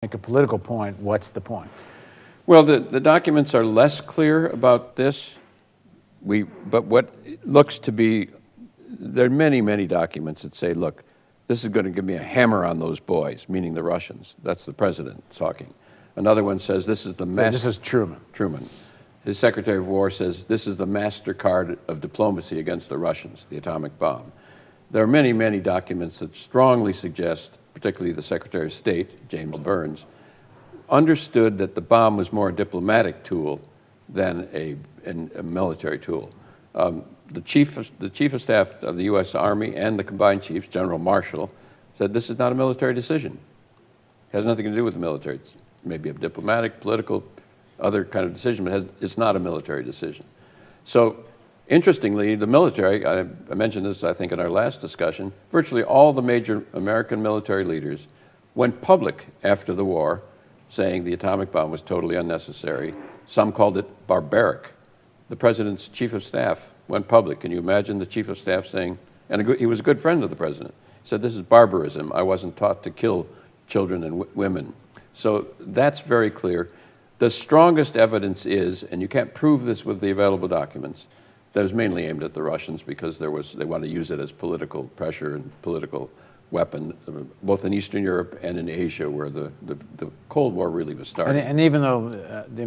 make a political point, what's the point? Well, the documents are less clear about this. But what looks to be, there are many, many documents that say, look, this is going to give me a hammer on those boys, meaning the Russians. That's the president talking. Another one says, this is the This is Truman. Truman. His Secretary of War says, this is the MasterCard of diplomacy against the Russians, the atomic bomb. There are many, many documents that strongly suggest, particularly the Secretary of State, James Burns, understood that the bomb was more a diplomatic tool than a military tool. The chief of staff of the U.S. Army and the combined chiefs, General Marshall, said this is not a military decision. It has nothing to do with the military. It's maybe a diplomatic, political, other kind of decision, but it's not a military decision. So, interestingly, the military, I mentioned this, I think, in our last discussion, virtually all the major American military leaders went public after the war, saying the atomic bomb was totally unnecessary. Some called it barbaric. The president's chief of staff went public. Can you imagine the chief of staff saying, and he was a good friend of the president, said, this is barbarism. I wasn't taught to kill children and women. So that's very clear. The strongest evidence is, and you can't prove this with the available documents, that it was mainly aimed at the Russians because they want to use it as political pressure and political weapon, both in Eastern Europe and in Asia, where the Cold War really was starting. And even though the